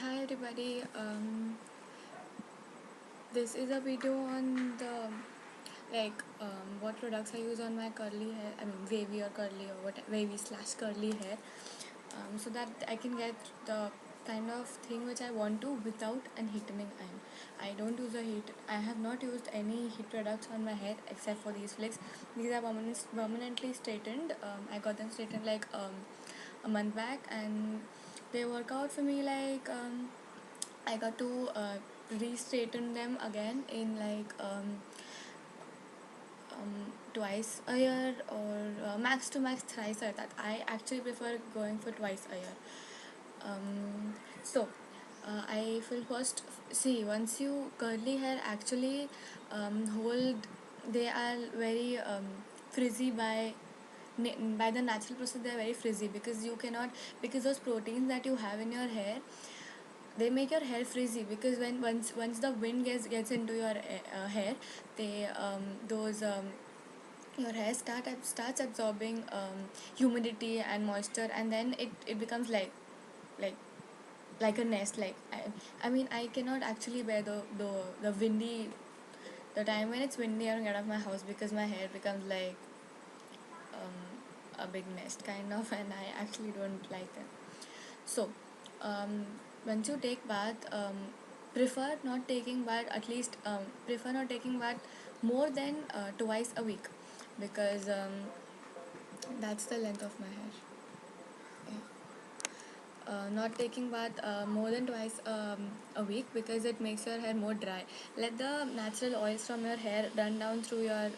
Hi everybody. This is a video on the what products I use on my curly hair. I mean wavy or curly or what wavy slash curly hair. So that I can get the kind of thing which I want to without an heatening iron. I don't use a heat. I have not used any heat products on my hair except for these flicks. These are permanently straightened. I got them straightened a month back, and they work out for me I got to re-straighten them again in twice a year or max to max thrice a year. That I actually prefer going for twice a year. I will first see once you curly hair actually hold, they are very frizzy by the natural process. They are very frizzy because you cannot, because those proteins that you have in your hair, they make your hair frizzy because when once the wind gets into your hair, they those your hair starts absorbing humidity and moisture, and then it becomes like like a nest. I mean I cannot actually bear the windy, the time when it's windy. I don't get out of my house because my hair becomes like a big nest kind of, and I actually don't like them. So once you take bath, prefer not taking bath, at least prefer not taking bath more than twice a week, because that's the length of my hair. Yeah. Not taking bath more than twice a week because it makes your hair more dry. Let the natural oils from your hair run down through your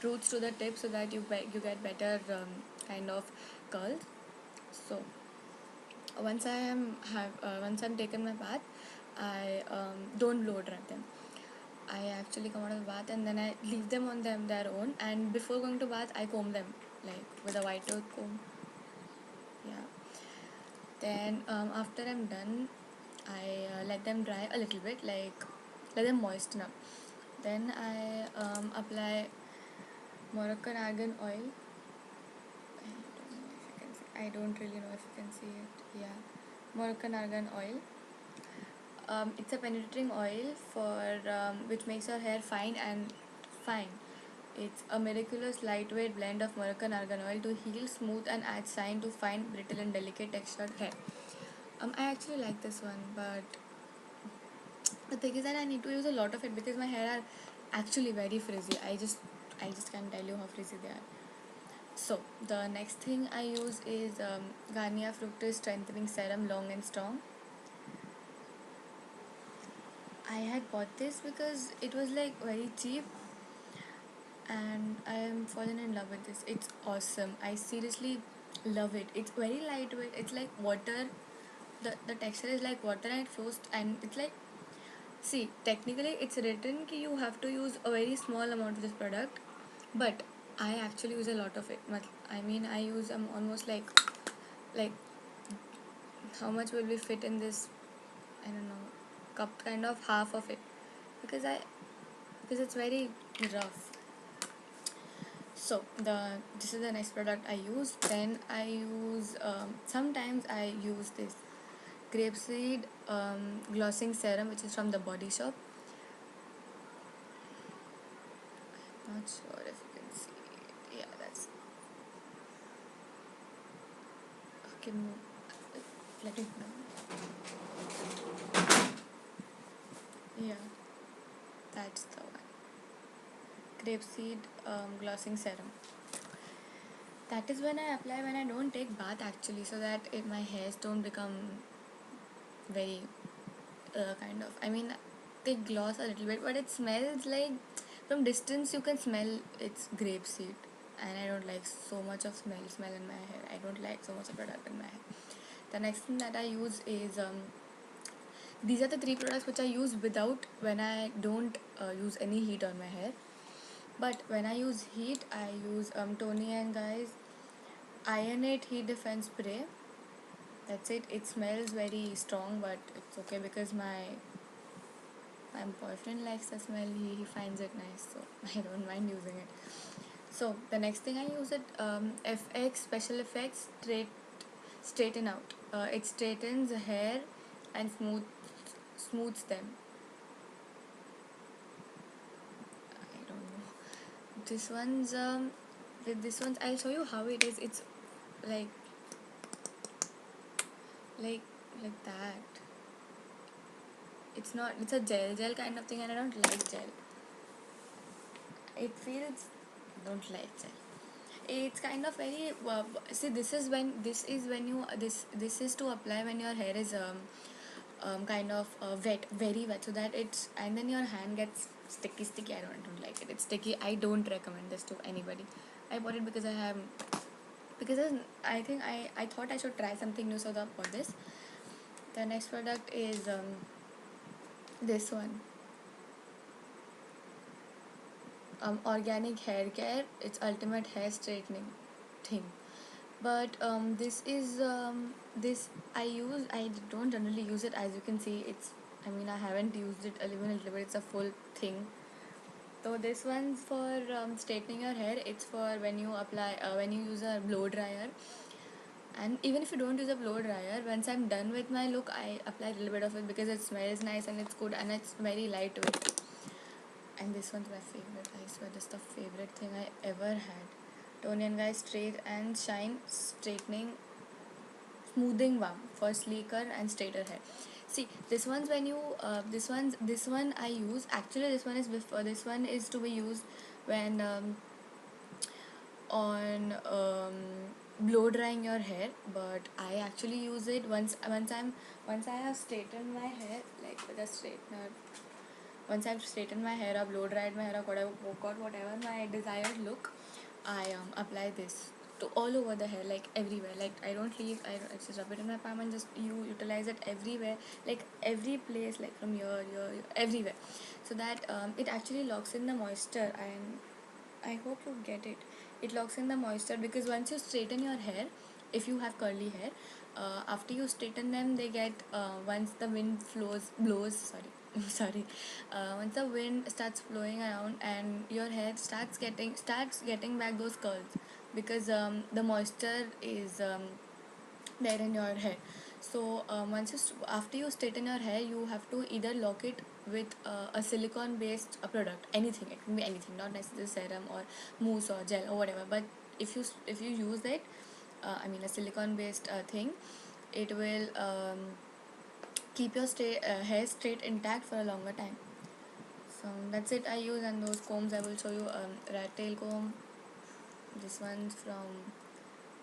roots to the tip so that you get better kind of curls. So once I'm taken my bath, I don't blow dry them. I actually come out of the bath and then I leave them on their own, and before going to bath I comb them like with a white tooth comb. Yeah. Then after I'm done, I let them dry a little bit, like let them moisten up. Then I apply Moroccan argan oil. I don't really know if you can see it. Yeah, Moroccan argan oil. It's a penetrating oil for which makes your hair fine and fine. It's a miraculous lightweight blend of Moroccan argan oil to heal, smooth, and add shine to fine, brittle, and delicate textured hair. I actually like this one, but the thing is that I need to use a lot of it because my hair are actually very frizzy. I just can't tell you how frizzy they are. So the next thing I use is Garnier Fructis Strengthening Serum Long and Strong. I had bought this because it was like very cheap, and I am fallen in love with this. It's awesome. I seriously love it. It's very lightweight. It's like water. The texture is like water and it flows, and it's like, see, technically it's written that you have to use a very small amount of this product, but I actually use a lot of it. I mean, I use almost like how much will we fit in this? I don't know, cup kind of half of it, because I because it's very rough. So this is the next product I use. Then I use sometimes I use this grapeseed glossing serum, which is from the Body Shop. Not sure if you can see it. Yeah, that's okay. Let it know. Yeah, that's the one. Grapeseed glossing serum. That is when I apply when I don't take bath actually, so that my hairs don't become very kind of. I mean, they gloss a little bit, but it smells like from distance you can smell it's grapeseed, and I don't like so much of smell in my hair. I don't like so much of product in my hair. The next thing that I use is these are the three products which I use without when I don't use any heat on my hair. But when I use heat, I use Tony and Guy's Ionate Heat Defense Spray. That's it. It smells very strong, but it's okay because my boyfriend likes the smell. He finds it nice, so I don't mind using it. So the next thing I use it FX Special Effects Straighten Out. It straightens hair and smooths them. I don't know. This one's with this one's I'll show you how it is. It's like like like that. It's not. It's a gel kind of thing, and I don't like gel. It feels. I don't like gel. It's kind of very. See, this is when you this is to apply when your hair is kind of wet, very wet, so that it's and then your hand gets sticky. I don't like it. It's sticky. I don't recommend this to anybody. I bought it because I think I thought I should try something new, so that for this. The next product is this one. Organic hair care. It's ultimate hair straightening thing. But this I don't generally use it. As you can see, it's I mean I haven't used it even a little bit. It's a full thing. So this one's for straightening your hair. It's for when you apply when you use a blow dryer. And even if you don't use a blow dryer, once I'm done with my look, I apply a little bit of it because it smells nice and it's good and it's very lightweight. And this one's my favorite. I swear, this is the favorite thing I ever had. Tony and Guy Straight and Shine Straightening Smoothing Balm for sleeker and straighter hair. See, this one's when you this one I use. Actually, this one is before. This one is to be used when on blow drying your hair. But I actually use it once I have straightened my hair like with a straightener. Once I've straightened my hair or blow dried my hair or got whatever my desired look, I apply this to all over the hair, like everywhere. Like I don't leave. I just rub it in my palm and just you utilize it everywhere, like every place, like from here, everywhere, so that it actually locks in the moisture. And I hope you get it. It locks in the moisture because once you straighten your hair, if you have curly hair, after you straighten them, they get once the wind blows. Sorry, sorry. Once the wind starts blowing around and your hair starts getting back those curls because the moisture is there in your hair. So after you straighten your hair, you have to either lock it with a silicone based product, anything. It can be anything, not necessarily serum or mousse or gel or whatever. But if you use it, I mean a silicone based thing, it will keep your hair straight intact for a longer time. So that's it I use. And those combs I will show you. Rat tail comb. This one's from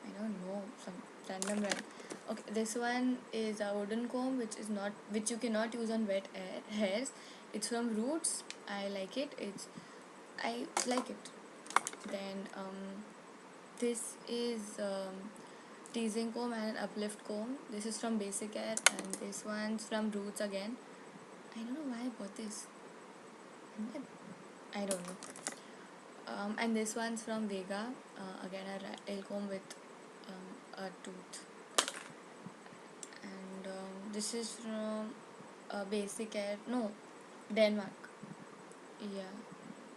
I don't know, some random brand. Okay, this one is a wooden comb which you cannot use on wet hairs. It's from Roots. I like it. I like it. Then this is teasing comb and uplift comb. This is from Basic Air, and this one's from Roots again. I don't know why I bought this. I don't know. And this one's from Vega. Again a rat tail comb with a tooth. And this is from Basic Air. No, Denmark. Yeah,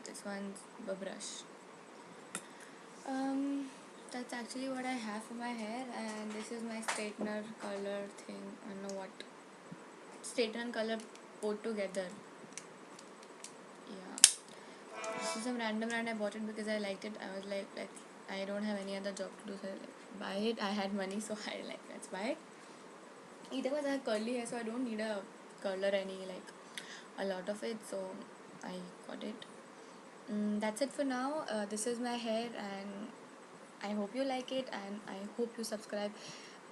this one's a brush. That's actually what I have for my hair, and this is my straightener color thing. I don't know what straightener and color put together. Yeah, this is some random brand. I bought it because I liked it. I was like I don't have any other job to do, so I buy it. I had money, so I let's buy it. Either was I have curly hair, so I don't need a curler any like a lot of it, so I got it. That's it for now. This is my hair, and I hope you like it, and I hope you subscribe.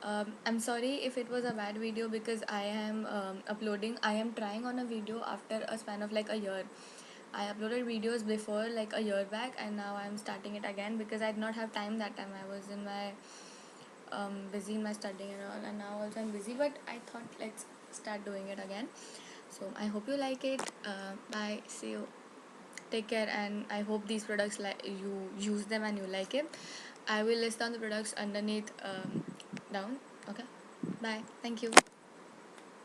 I'm sorry if it was a bad video because I am I am trying on a video after a span of like a year. I uploaded videos before like a year back, and now I'm starting it again because I did not have time that time. I was in my busy in my studying and all, and now also I'm busy, but I thought let's start doing it again. So I hope you like it. Bye, see you, take care, and I hope these products like you use them and you like it. I will list down the products underneath down. Okay, bye, thank you.